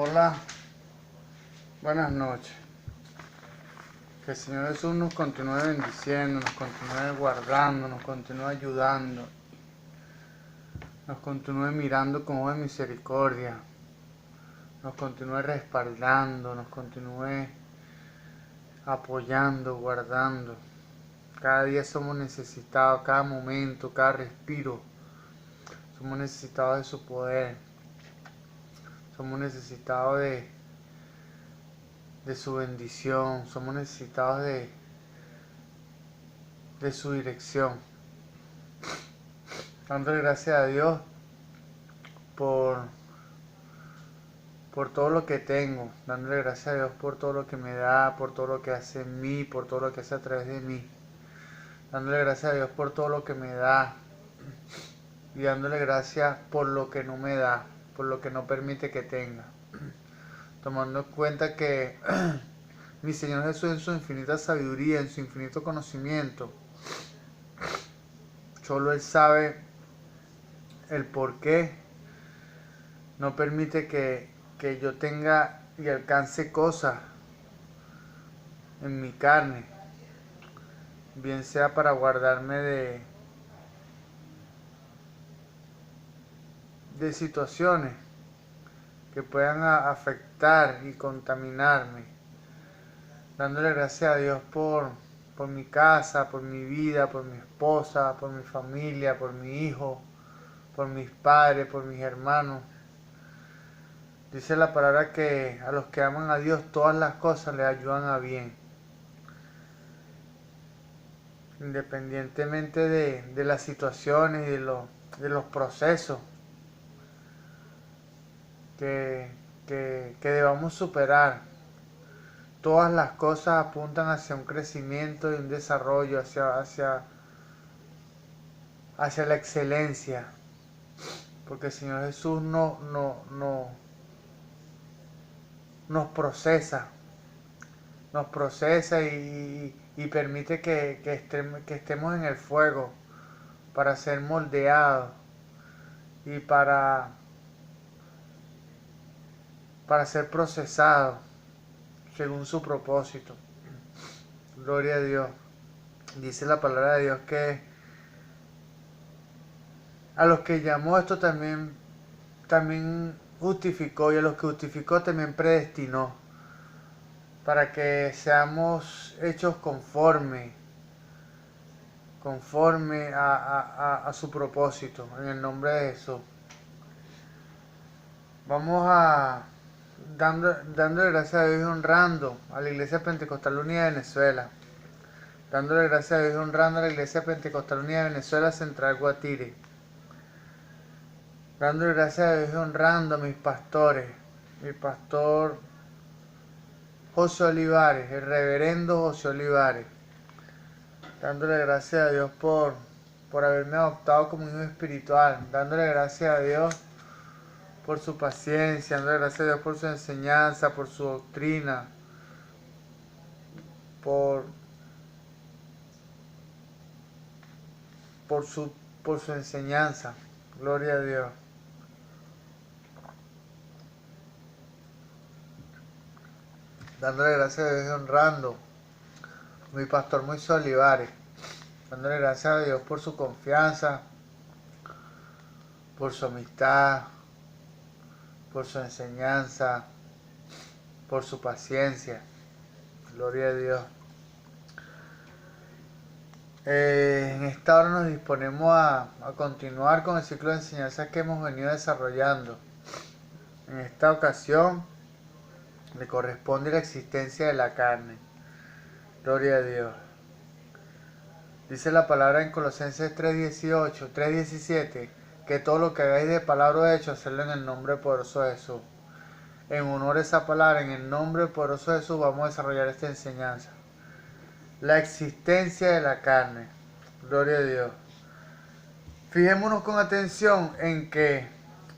Hola, buenas noches. Que el Señor Jesús nos continúe bendiciendo, nos continúe guardando, nos continúe ayudando, nos continúe mirando con ojo de misericordia, nos continúe respaldando, nos continúe apoyando, guardando. Cada día somos necesitados, cada momento, cada respiro. Somos necesitados de su poder. Somos necesitados de su bendición. Somos necesitados de su dirección. Dándole gracias a Dios por todo lo que tengo. Dándole gracias a Dios por todo lo que me da, por todo lo que hace en mí, por todo lo que hace a través de mí. Dándole gracias a Dios por todo lo que me da. Y dándole gracias por lo que no me da, por lo que no permite que tenga. Tomando en cuenta que mi Señor Jesús en su infinita sabiduría, en su infinito conocimiento, solo Él sabe el por qué no permite que yo tenga y alcance cosas en mi carne, bien sea para guardarme de situaciones que puedan afectar y contaminarme. Dándole gracias a Dios por mi casa, por mi vida, por mi esposa, por mi familia, por mi hijo, por mis padres, por mis hermanos. Dice la palabra que a los que aman a Dios todas las cosas les ayudan a bien. Independientemente de las situaciones y de los procesos que debamos superar. Todas las cosas apuntan hacia un crecimiento y un desarrollo, hacia la excelencia. Porque el Señor Jesús nos procesa y permite que estemos en el fuego para ser moldeados y para ser procesados según su propósito. Gloria a Dios. Dice la palabra de Dios que a los que llamó esto también justificó, y a los que justificó también predestinó, para que seamos hechos conforme a su propósito, en el nombre de Jesús. Vamos dándole gracias a Dios y honrando a la Iglesia Pentecostal Unida de Venezuela. Dándole gracias a Dios y honrando a la Iglesia Pentecostal Unida de Venezuela Central Guatire. Dándole gracias a Dios y honrando a mis pastores. Mi pastor José Olivares, el reverendo José Olivares. Dándole gracias a Dios por haberme adoptado como hijo espiritual. Dándole gracias a Dios por su paciencia. Dándole gracias a Dios por su enseñanza, por su doctrina. Por su enseñanza. Gloria a Dios. Dándole gracias a Dios y honrando a mi pastor Moisés Olivares. Dándole gracias a Dios por su confianza, por su amistad, por su enseñanza, por su paciencia. Gloria a Dios. En esta hora nos disponemos a continuar con el ciclo de enseñanzas que hemos venido desarrollando. En esta ocasión le corresponde la existencia de la carne. Gloria a Dios. Dice la palabra en Colosenses 3:18, 3:17, que todo lo que hagáis de palabra o de hecho, hacerlo en el nombre poderoso de Jesús. En honor a esa palabra, en el nombre poderoso de Jesús, vamos a desarrollar esta enseñanza. La existencia de la carne. Gloria a Dios. Fijémonos con atención en que,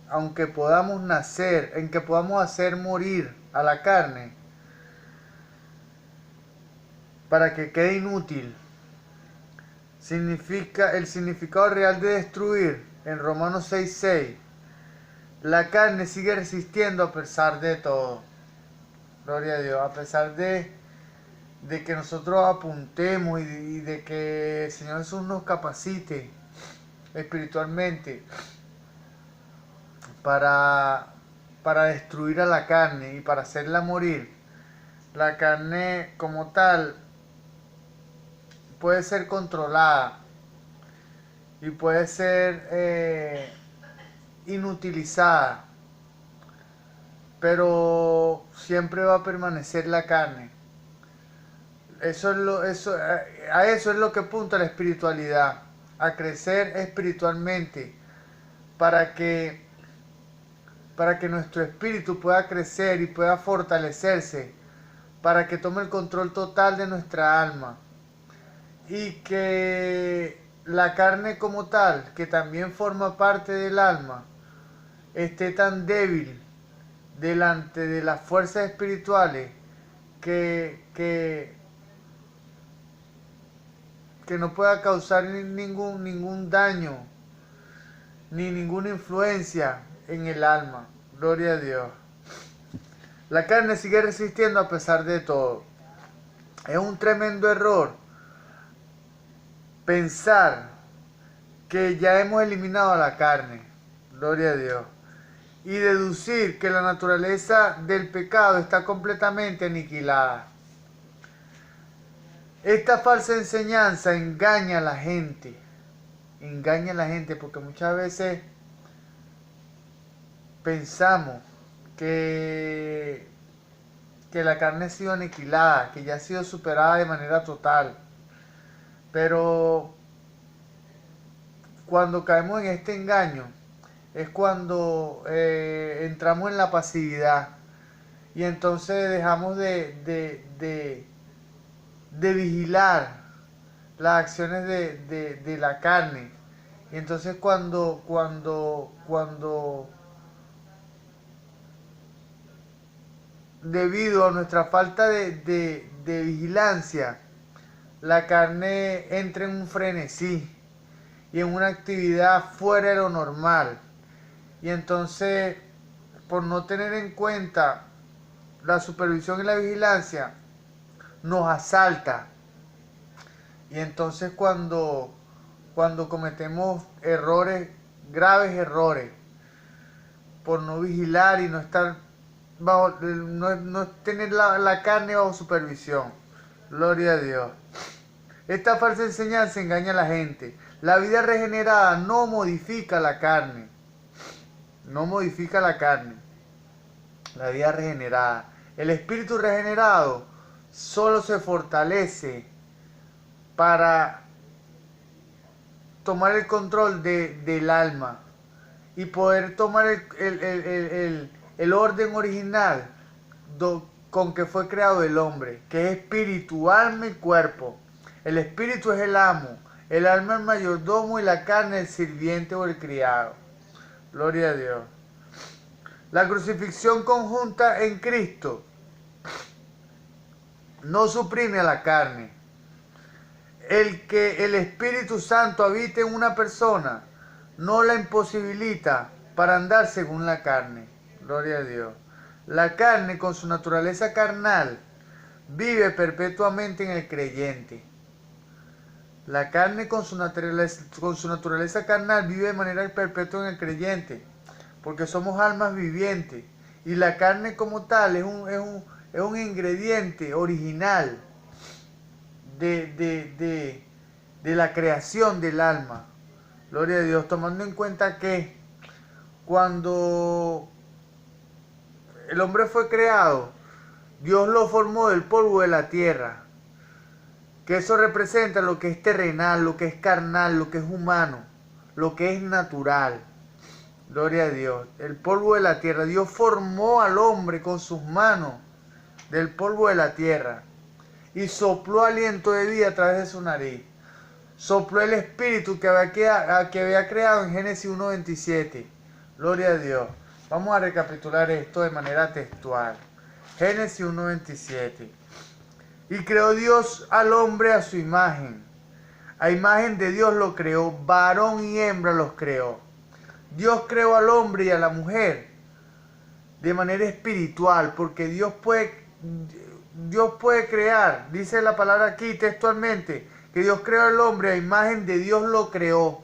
aunque podamos nacer, en que podamos hacer morir a la carne, para que quede inútil, el significado real de destruir, en Romanos 6:6, la carne sigue resistiendo a pesar de todo. Gloria a Dios, a pesar de que nosotros apuntemos y de que el Señor Jesús nos capacite espiritualmente para destruir a la carne y para hacerla morir. La carne como tal puede ser controlada y puede ser inutilizada, pero siempre va a permanecer la carne. A eso es lo que apunta la espiritualidad, a crecer espiritualmente para que nuestro espíritu pueda crecer y pueda fortalecerse, para que tome el control total de nuestra alma y que la carne como tal, que también forma parte del alma, esté tan débil delante de las fuerzas espirituales que no pueda causar ningún daño ni ninguna influencia en el alma. Gloria a Dios. La carne sigue resistiendo a pesar de todo. Es un tremendo error pensar que ya hemos eliminado a la carne. Gloria a Dios. Y deducir que la naturaleza del pecado está completamente aniquilada. Esta falsa enseñanza engaña a la gente. Engaña a la gente porque muchas veces pensamos que la carne ha sido aniquilada, que ya ha sido superada de manera total. Pero cuando caemos en este engaño es cuando entramos en la pasividad y entonces dejamos de vigilar las acciones de la carne. Y entonces cuando debido a nuestra falta de vigilancia, la carne entra en un frenesí y en una actividad fuera de lo normal. Y entonces, por no tener en cuenta la supervisión y la vigilancia, nos asalta. Y entonces cuando cometemos errores, graves errores, por no vigilar y no estar no tener la carne bajo supervisión. Gloria a Dios. Esta falsa enseñanza engaña a la gente. La vida regenerada no modifica la carne. No modifica la carne. La vida regenerada. El espíritu regenerado solo se fortalece para tomar el control del alma y poder tomar el orden original con que fue creado el hombre, que es espíritu, alma y cuerpo. El espíritu es el amo, el alma el mayordomo y la carne el sirviente o el criado. Gloria a Dios. La crucifixión conjunta en Cristo no suprime a la carne. El que el Espíritu Santo habite en una persona no la imposibilita para andar según la carne. Gloria a Dios. La carne con su naturaleza carnal vive perpetuamente en el creyente. La carne con su naturaleza carnal vive de manera perpetua en el creyente, porque somos almas vivientes y la carne como tal es un ingrediente original de la creación del alma. Gloria a Dios, tomando en cuenta que cuando el hombre fue creado, Dios lo formó del polvo de la tierra, que eso representa lo que es terrenal, lo que es carnal, lo que es humano, lo que es natural. Gloria a Dios, el polvo de la tierra. Dios formó al hombre con sus manos del polvo de la tierra y sopló aliento de vida a través de su nariz. Sopló el espíritu que había creado en Génesis 1:27. Gloria a Dios. Vamos a recapitular esto de manera textual. Génesis 1:27. Y creó Dios al hombre a su imagen. A imagen de Dios lo creó, varón y hembra los creó. Dios creó al hombre y a la mujer de manera espiritual, porque Dios puede crear, dice la palabra aquí textualmente, que Dios creó al hombre a imagen de Dios lo creó.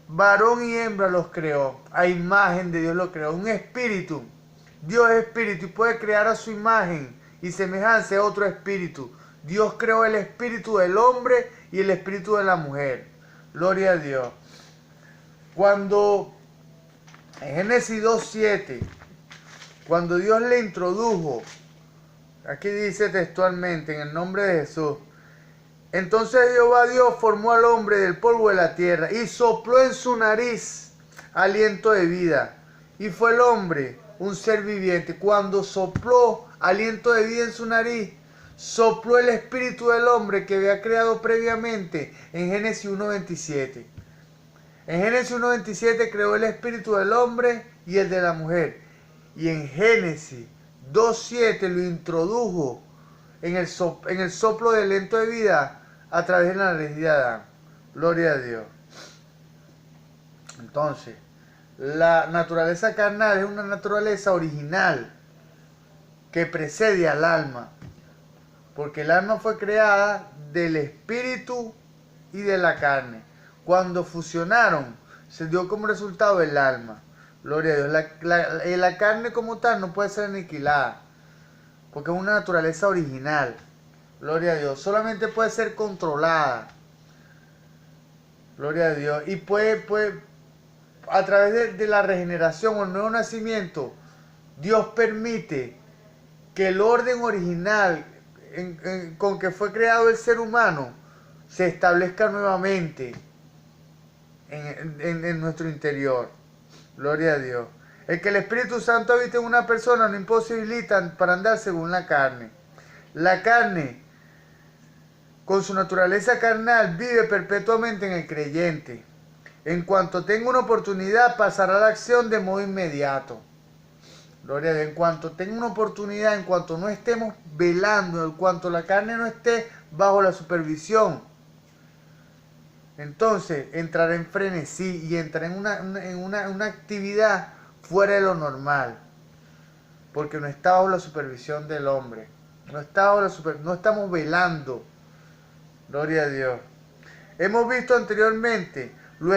Varón y hembra los creó, a imagen de Dios lo creó, un espíritu. Dios es espíritu y puede crear a su imagen y semejanza a otro espíritu. Dios creó el espíritu del hombre y el espíritu de la mujer. Gloria a Dios. Cuando en Génesis 2:7, cuando Dios le introdujo, aquí dice textualmente, en el nombre de Jesús, entonces Jehová Dios formó al hombre del polvo de la tierra y sopló en su nariz aliento de vida. Y fue el hombre un ser viviente. Cuando sopló aliento de vida en su nariz, sopló el espíritu del hombre que había creado previamente en Génesis 1:27. En Génesis 1:27 creó el espíritu del hombre y el de la mujer. Y en Génesis 2:7 lo introdujo en el soplo del aliento de vida a través de la nariz de Adán. Gloria a Dios. Entonces, la naturaleza carnal es una naturaleza original que precede al alma, porque el alma fue creada del espíritu y de la carne. Cuando fusionaron, se dio como resultado el alma. Gloria a Dios. La carne como tal no puede ser aniquilada, porque es una naturaleza original. Gloria a Dios. Solamente puede ser controlada. Gloria a Dios. Y puede a través de la regeneración o el nuevo nacimiento, Dios permite que el orden original con que fue creado el ser humano se establezca nuevamente en nuestro interior. Gloria a Dios. El que el Espíritu Santo habite en una persona no imposibilita para andar según la carne. La carne, con su naturaleza carnal, vive perpetuamente en el creyente. En cuanto tenga una oportunidad, pasará a la acción de modo inmediato. Gloria a Dios. En cuanto tenga una oportunidad, en cuanto no estemos velando, en cuanto la carne no esté bajo la supervisión, entonces entrará en frenesí y entrará en una actividad fuera de lo normal, porque no está bajo la supervisión del hombre. No estamos velando. Gloria a Dios. Hemos visto anteriormente lo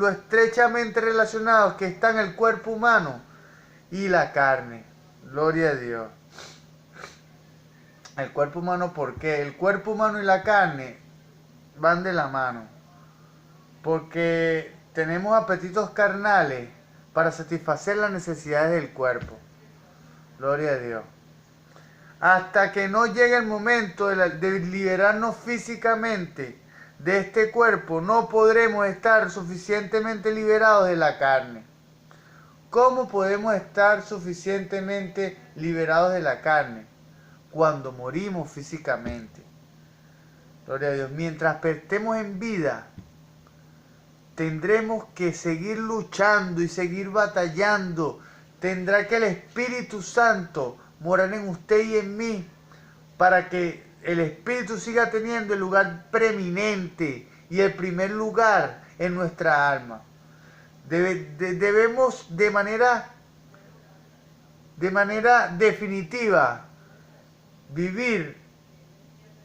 estrechamente relacionados que están el cuerpo humano y la carne. Gloria a Dios. El cuerpo humano, ¿por qué? El cuerpo humano y la carne van de la mano, porque tenemos apetitos carnales para satisfacer las necesidades del cuerpo. Gloria a Dios. Hasta que no llegue el momento de liberarnos físicamente de este cuerpo, no podremos estar suficientemente liberados de la carne. ¿Cómo podemos estar suficientemente liberados de la carne? Cuando morimos físicamente. Gloria a Dios. Mientras estemos en vida, tendremos que seguir luchando y seguir batallando. Tendrá que el Espíritu Santo morar en usted y en mí para que el Espíritu siga teniendo el lugar preeminente y el primer lugar en nuestra alma. Debemos de manera definitiva vivir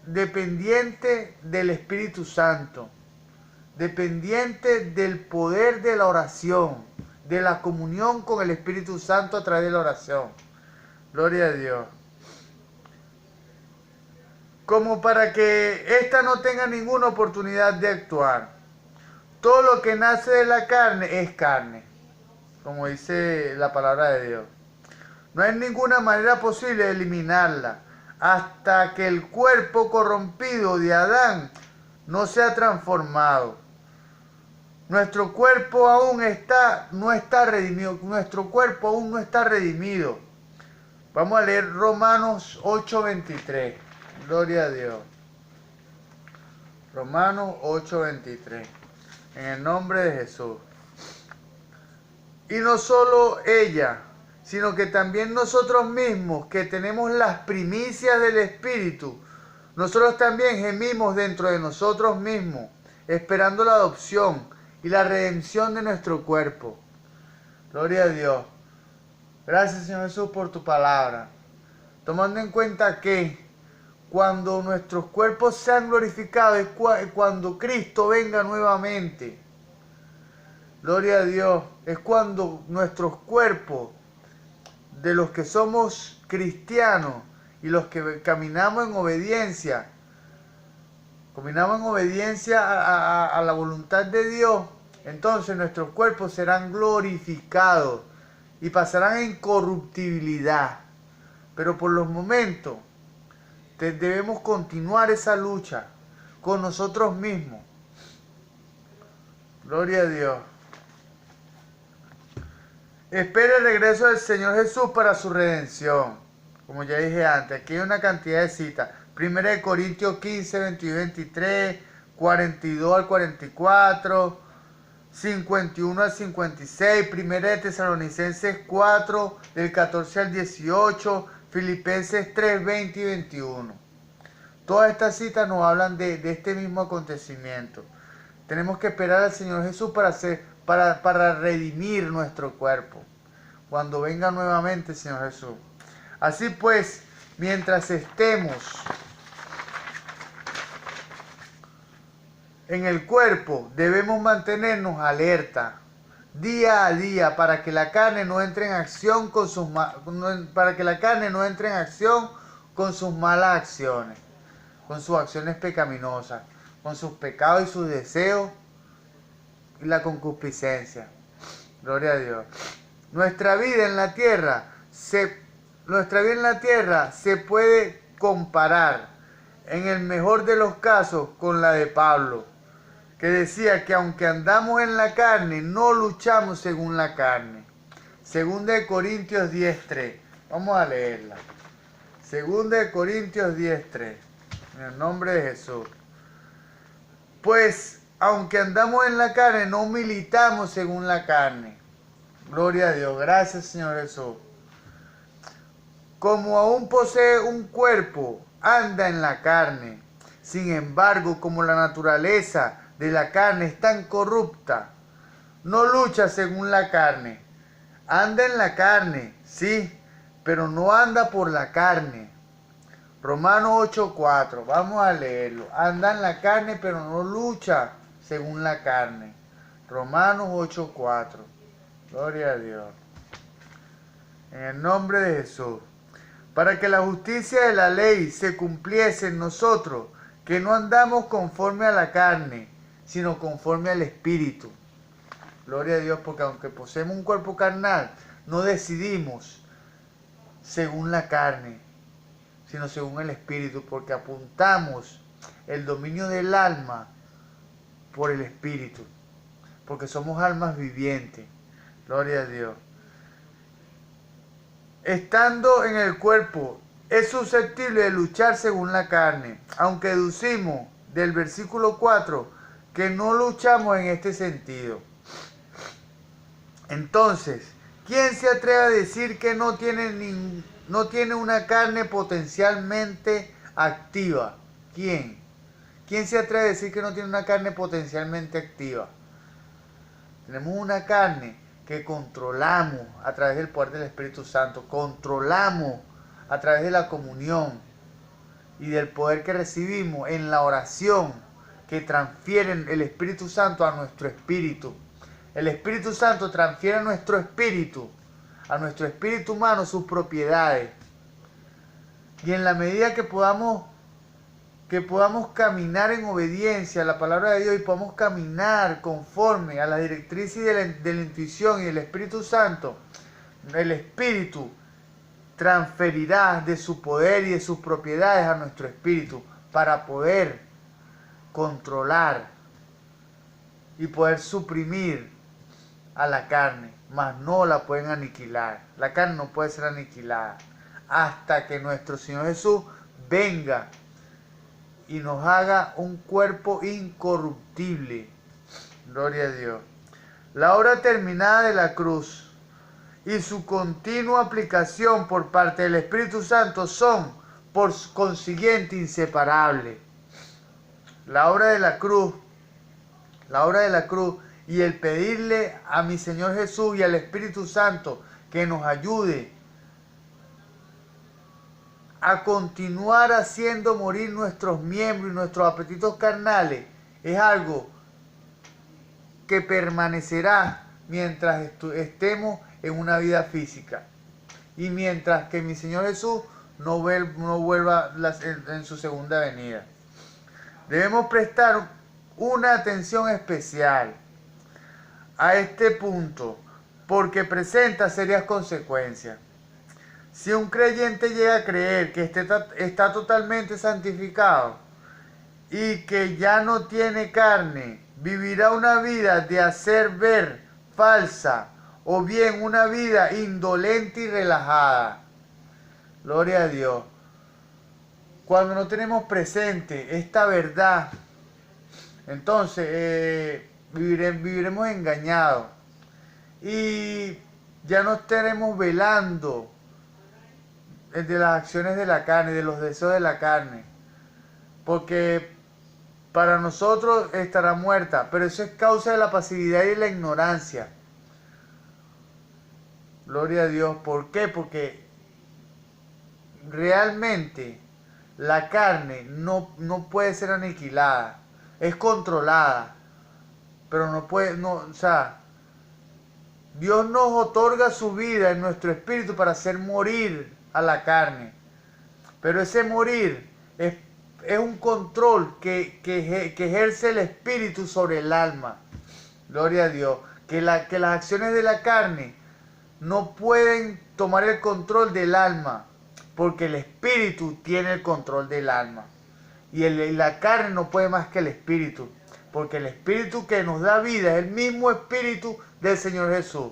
dependiente del Espíritu Santo, dependiente del poder de la oración, de la comunión con el Espíritu Santo a través de la oración. Gloria a Dios. Como para que ésta no tenga ninguna oportunidad de actuar. Todo lo que nace de la carne es carne, como dice la palabra de Dios. No hay ninguna manera posible de eliminarla hasta que el cuerpo corrompido de Adán no sea transformado. Nuestro cuerpo aún no está redimido. Nuestro cuerpo aún no está redimido. Vamos a leer Romanos 8:23. Gloria a Dios. Romanos 8:23. En el nombre de Jesús. Y no solo ella, sino que también nosotros mismos, que tenemos las primicias del Espíritu, nosotros también gemimos dentro de nosotros mismos, esperando la adopción y la redención de nuestro cuerpo. Gloria a Dios. Gracias, Señor Jesús, por tu palabra. Tomando en cuenta que cuando nuestros cuerpos sean glorificados es cuando Cristo venga nuevamente. Gloria a Dios. Es cuando nuestros cuerpos, de los que somos cristianos y los que caminamos en obediencia a la voluntad de Dios, entonces nuestros cuerpos serán glorificados y pasarán a incorruptibilidad. Pero por los momentos debemos continuar esa lucha con nosotros mismos. Gloria a Dios. Espera el regreso del Señor Jesús para su redención. Como ya dije antes, aquí hay una cantidad de citas. 1 Corintios 15, 22, 23, 42 al 44, 51 al 56, 1 Tesalonicenses 4, del 14 al 18, Filipenses 3, 20 y 21. Todas estas citas nos hablan de este mismo acontecimiento. Tenemos que esperar al Señor Jesús para redimir nuestro cuerpo, cuando venga nuevamente el Señor Jesús. Así pues, mientras estemos en el cuerpo, debemos mantenernos alerta día a día para que la carne no entre en acción con sus malas acciones, con sus acciones pecaminosas, con sus pecados y sus deseos y la concupiscencia. Gloria a Dios. Nuestra vida en la tierra se puede comparar, en el mejor de los casos, con la de Pablo, que decía que aunque andamos en la carne, no luchamos según la carne. 2 Corintios 10:3. Vamos a leerla. 2 Corintios 10:3. En el nombre de Jesús. Pues, aunque andamos en la carne, no militamos según la carne. Gloria a Dios. Gracias, Señor Jesús. Como aún posee un cuerpo, anda en la carne. Sin embargo, como la naturaleza de la carne es tan corrupta, no lucha según la carne. Anda en la carne, sí, pero no anda por la carne. Romanos 8:4, vamos a leerlo. Anda en la carne, pero no lucha según la carne. Romanos 8:4. Gloria a Dios. En el nombre de Jesús. Para que la justicia de la ley se cumpliese en nosotros, que no andamos conforme a la carne, sino conforme al Espíritu. Gloria a Dios, porque aunque poseemos un cuerpo carnal, no decidimos según la carne, sino según el Espíritu, porque apuntamos el dominio del alma por el Espíritu, porque somos almas vivientes. Gloria a Dios. Estando en el cuerpo, es susceptible de luchar según la carne, aunque deducimos del versículo 4 que no luchamos en este sentido. Entonces, ¿quién se atreve a decir que no tiene una carne potencialmente activa? ¿Quién? ¿Quién se atreve a decir que no tiene una carne potencialmente activa? Tenemos una carne que controlamos a través del poder del Espíritu Santo, controlamos a través de la comunión y del poder que recibimos en la oración, que transfieren el Espíritu Santo a nuestro espíritu. El Espíritu Santo transfiere a nuestro espíritu humano, sus propiedades. Y en la medida que podamos caminar en obediencia a la palabra de Dios y podamos caminar conforme a las directrices de la intuición y del Espíritu Santo, el Espíritu transferirá de su poder y de sus propiedades a nuestro espíritu para poder controlar y poder suprimir a la carne, mas no la pueden aniquilar. La carne no puede ser aniquilada hasta que nuestro Señor Jesús venga y nos haga un cuerpo incorruptible. Gloria a Dios. La obra terminada de la cruz y su continua aplicación por parte del Espíritu Santo son por consiguiente inseparable. La obra de la cruz y el pedirle a mi Señor Jesús y al Espíritu Santo que nos ayude a continuar haciendo morir nuestros miembros y nuestros apetitos carnales es algo que permanecerá mientras estemos en una vida física y mientras que mi Señor Jesús no vuelva en su segunda venida. Debemos prestar una atención especial a este punto porque presenta serias consecuencias. Si un creyente llega a creer que está totalmente santificado y que ya no tiene carne, vivirá una vida de hacer ver falsa o bien una vida indolente y relajada. Gloria a Dios. Cuando no tenemos presente esta verdad, entonces viviremos engañados y ya no estaremos velando de las acciones de la carne, de los deseos de la carne, porque para nosotros estará muerta, pero eso es causa de la pasividad y de la ignorancia. Gloria a Dios. ¿Por qué? Porque realmente la carne no puede ser aniquilada, es controlada, pero no puede, o sea, Dios nos otorga su vida en nuestro espíritu para hacer morir a la carne, pero ese morir es un control que ejerce el espíritu sobre el alma. Gloria a Dios. Que las acciones de la carne no pueden tomar el control del alma, porque el espíritu tiene el control del alma. Y la carne no puede más que el espíritu, porque el espíritu que nos da vida es el mismo espíritu del Señor Jesús.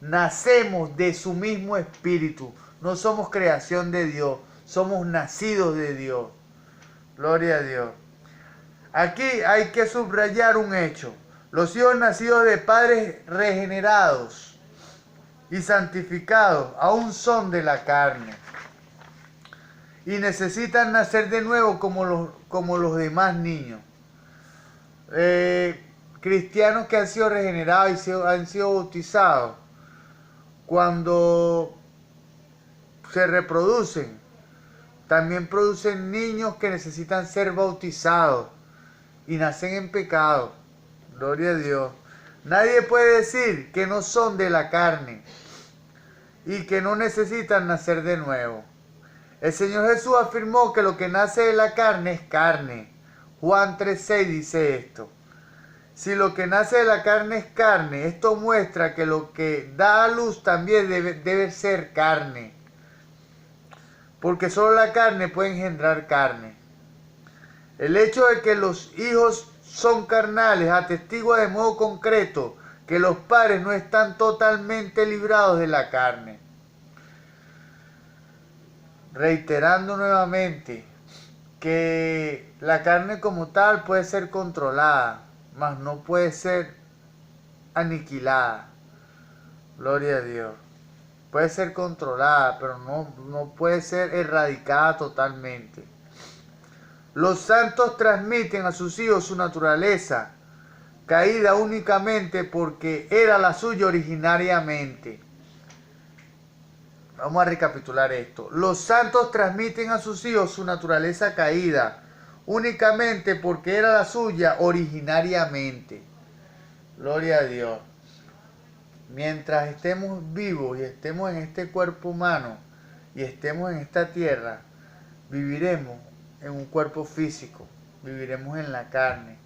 Nacemos de su mismo espíritu. No somos creación de Dios, somos nacidos de Dios. Gloria a Dios. Aquí hay que subrayar un hecho. Los hijos nacidos de padres regenerados y santificados aún son de la carne y necesitan nacer de nuevo como los demás niños. Cristianos que han sido regenerados y han sido bautizados, cuando se reproducen, también producen niños que necesitan ser bautizados y nacen en pecado. Gloria a Dios. Nadie puede decir que no son de la carne y que no necesitan nacer de nuevo. El Señor Jesús afirmó que lo que nace de la carne es carne. Juan 3:6 dice esto. Si lo que nace de la carne es carne, esto muestra que lo que da a luz también debe ser carne. Porque solo la carne puede engendrar carne. El hecho de que los hijos son carnales atestigua de modo concreto que los padres no están totalmente librados de la carne. Reiterando nuevamente que la carne como tal puede ser controlada, mas no puede ser aniquilada. Gloria a Dios. Puede ser controlada, pero no puede ser erradicada totalmente. Los santos transmiten a sus hijos su naturaleza, caída únicamente porque era la suya originariamente. Vamos a recapitular esto. Los santos transmiten a sus hijos su naturaleza caída, únicamente porque era la suya originariamente. Gloria a Dios. Mientras estemos vivos y estemos en este cuerpo humano y estemos en esta tierra, viviremos en un cuerpo físico, viviremos en la carne.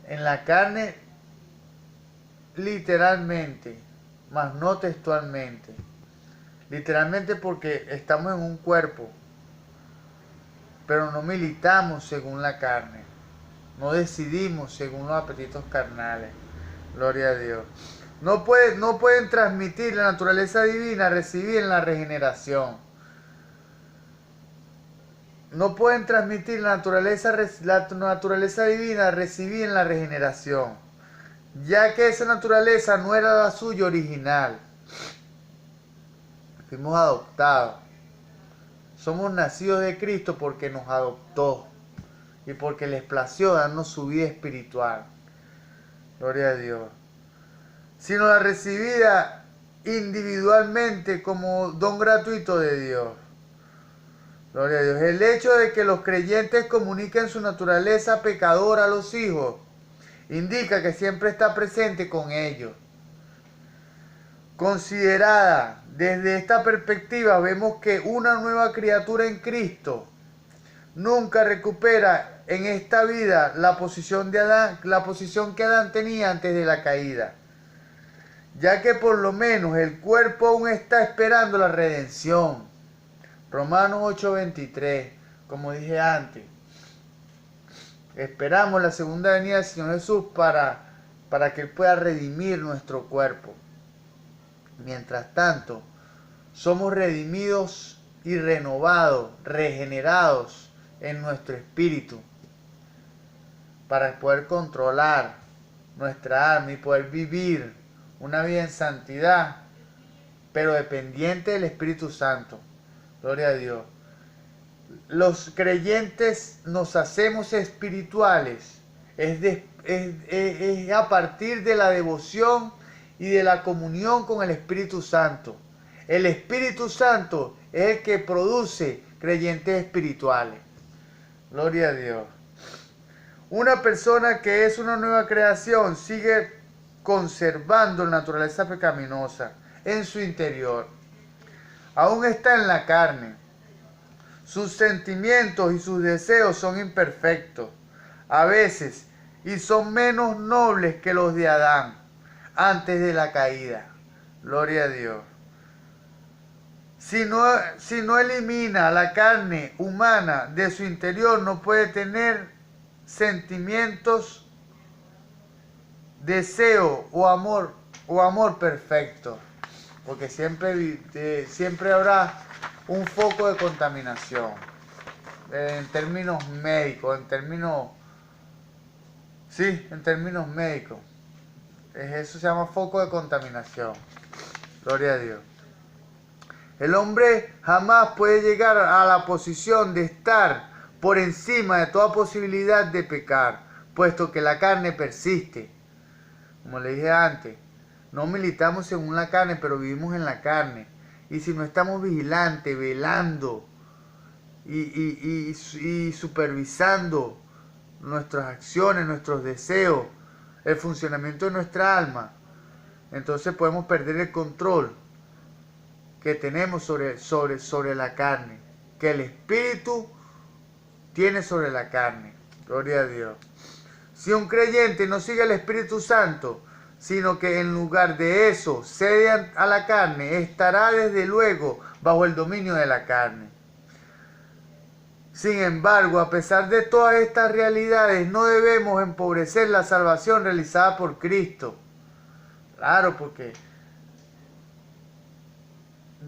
En la carne literalmente, mas no textualmente. Literalmente porque estamos en un cuerpo, pero no militamos según la carne, no decidimos según los apetitos carnales. Gloria a Dios. No pueden transmitir la naturaleza divina recibida en la regeneración. No pueden transmitir la naturaleza divina recibida en la regeneración, ya que esa naturaleza no era la suya original. Fuimos adoptados. Somos nacidos de Cristo porque nos adoptó y porque les plació darnos su vida espiritual. Gloria a Dios. Sino la recibida individualmente como don gratuito de Dios. Gloria a Dios. El hecho de que los creyentes comuniquen su naturaleza pecadora a los hijos indica que siempre está presente con ellos. Considerada desde esta perspectiva, vemos que una nueva criatura en Cristo nunca recupera en esta vida la posición de Adán, la posición que Adán tenía antes de la caída, ya que por lo menos el cuerpo aún está esperando la redención. Romanos 8:23, como dije antes, esperamos la segunda venida del Señor Jesús para que Él pueda redimir nuestro cuerpo. Mientras tanto, somos redimidos y renovados, regenerados en nuestro espíritu, para poder controlar nuestra alma y poder vivir una vida en santidad, pero dependiente del Espíritu Santo. Gloria a Dios. Los creyentes nos hacemos espirituales, es a partir de la devoción y de la comunión con el Espíritu Santo. El Espíritu Santo es el que produce creyentes espirituales. Gloria a Dios. Una persona que es una nueva creación sigue conservando la naturaleza pecaminosa en su interior. Aún está en la carne. Sus sentimientos y sus deseos son imperfectos a veces y son menos nobles que los de Adán antes de la caída. Gloria a Dios. Si no elimina la carne humana de su interior, no puede tener sentimientos, deseo o amor perfecto, porque siempre habrá un foco de contaminación en términos médicos, en términos médicos. Eso se llama foco de contaminación. Gloria a Dios. El hombre jamás puede llegar a la posición de estar por encima de toda posibilidad de pecar, puesto que la carne persiste. Como le dije antes, no militamos según la carne, pero vivimos en la carne. Y si no estamos vigilantes, velando y supervisando nuestras acciones, nuestros deseos, el funcionamiento de nuestra alma, entonces podemos perder el control que tenemos sobre la carne, que el Espíritu tiene sobre la carne. Gloria a Dios. Si un creyente no sigue el Espíritu Santo, sino que en lugar de eso cede a la carne, estará desde luego bajo el dominio de la carne. Sin embargo, a pesar de todas estas realidades, no debemos empobrecer la salvación realizada por Cristo. Claro, porque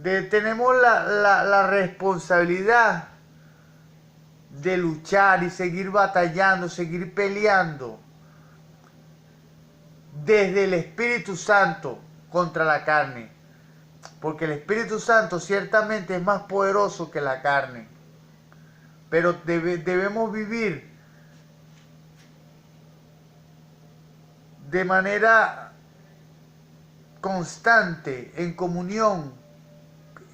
tenemos la responsabilidad de luchar y seguir batallando, seguir peleando desde el Espíritu Santo contra la carne, porque el Espíritu Santo ciertamente es más poderoso que la carne, pero debemos vivir de manera constante en comunión,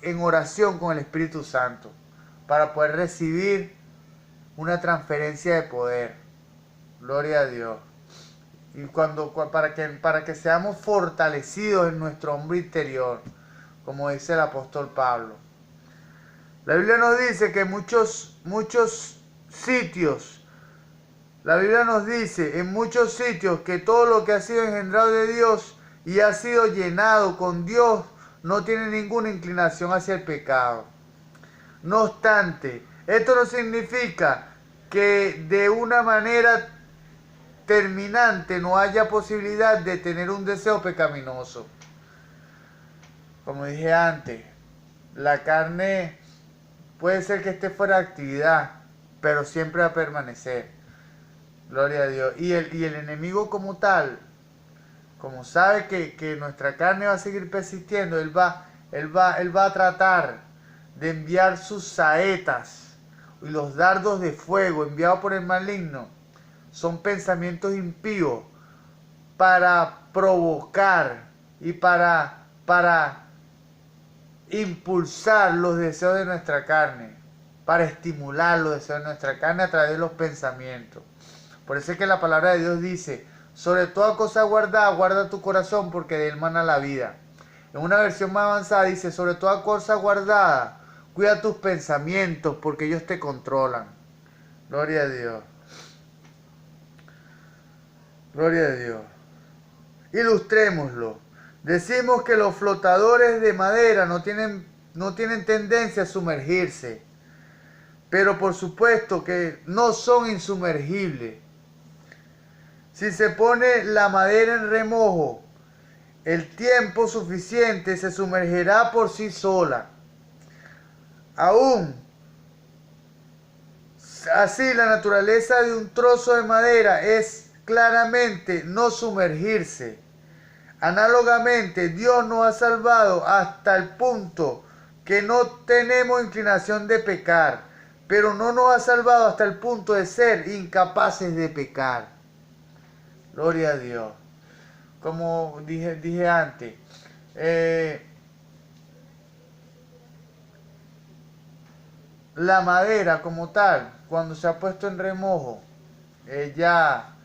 en oración con el Espíritu Santo, para poder recibir una transferencia de poder. Gloria a Dios. Y para que seamos fortalecidos en nuestro hombre interior, como dice el apóstol Pablo. La Biblia nos dice que muchos sitios, la Biblia nos dice en muchos sitios que todo lo que ha sido engendrado de Dios y ha sido llenado con Dios no tiene ninguna inclinación hacia el pecado. No obstante, esto no significa que de una manera terminante no haya posibilidad de tener un deseo pecaminoso. Como dije antes, la carne puede ser que esté fuera de actividad, pero siempre va a permanecer. Gloria a Dios. Y el enemigo como tal, como sabe que nuestra carne va a seguir persistiendo, él va a tratar de enviar sus saetas y los dardos de fuego enviados por el maligno son pensamientos impíos para provocar y para impulsar los deseos de nuestra carne, para estimular los deseos de nuestra carne a través de los pensamientos. Por eso es que la palabra de Dios dice, sobre toda cosa guardada, guarda tu corazón porque de él mana la vida. En una versión más avanzada dice, sobre toda cosa guardada, cuida tus pensamientos porque ellos te controlan. Gloria a Dios. Gloria a Dios. Ilustrémoslo. Decimos que los flotadores de madera no tienen tendencia a sumergirse, pero por supuesto que no son insumergibles. Si se pone la madera en remojo, el tiempo suficiente se sumergirá por sí sola. Aún así, la naturaleza de un trozo de madera es claramente no sumergirse. Análogamente, Dios nos ha salvado hasta el punto que no tenemos inclinación de pecar, pero no nos ha salvado hasta el punto de ser incapaces de pecar. Gloria a Dios. Como dije antes, la madera como tal, cuando se ha puesto en remojo, ella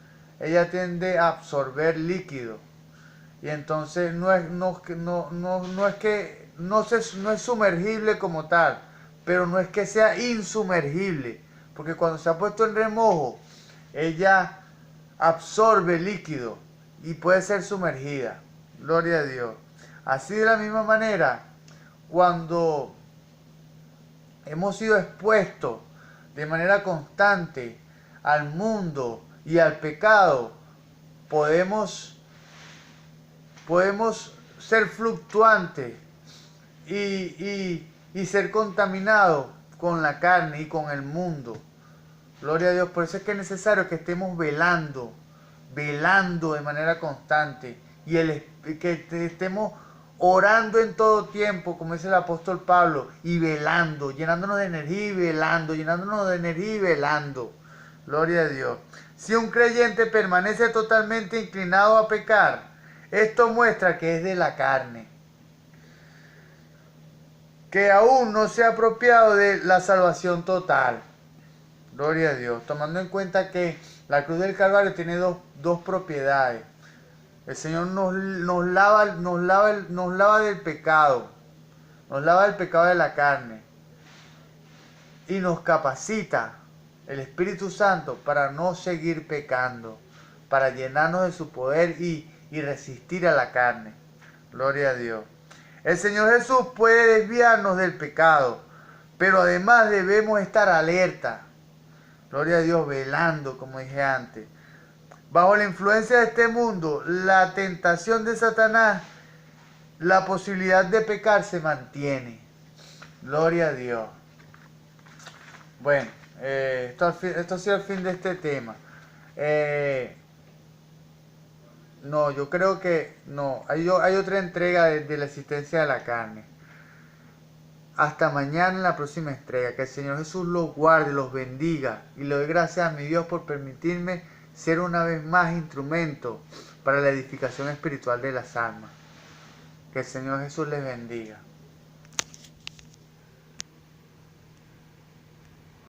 tiende a absorber líquido. Y entonces no es sumergible como tal, pero no es que sea insumergible, porque cuando se ha puesto en remojo, ella absorbe líquido y puede ser sumergida. Gloria a Dios. Así de la misma manera, cuando hemos sido expuestos de manera constante al mundo y al pecado, podemos ser fluctuantes y ser contaminados con la carne y con el mundo. Gloria a Dios. Por eso es que es necesario que estemos velando de manera constante y que estemos orando en todo tiempo, como dice el apóstol Pablo, y velando, llenándonos de energía y velando, llenándonos de energía y velando. Gloria a Dios. Si un creyente permanece totalmente inclinado a pecar, esto muestra que es de la carne, que aún no se ha apropiado de la salvación total. Gloria a Dios. Tomando en cuenta que la cruz del Calvario tiene dos propiedades. El Señor nos lava del pecado. Nos lava del pecado de la carne. Y nos capacita el Espíritu Santo para no seguir pecando. Para llenarnos de su poder y resistir a la carne. Gloria a Dios. El Señor Jesús puede desviarnos del pecado, pero además debemos estar alerta. Gloria a Dios, velando, como dije antes. Bajo la influencia de este mundo, la tentación de Satanás, la posibilidad de pecar se mantiene. Gloria a Dios. Bueno, esto ha sido el fin de este tema. No, yo creo que no. Hay otra entrega de la existencia de la carne. Hasta mañana en la próxima entrega. Que el Señor Jesús los guarde, los bendiga. Y le doy gracias a mi Dios por permitirme ser una vez más instrumento para la edificación espiritual de las almas. Que el Señor Jesús les bendiga.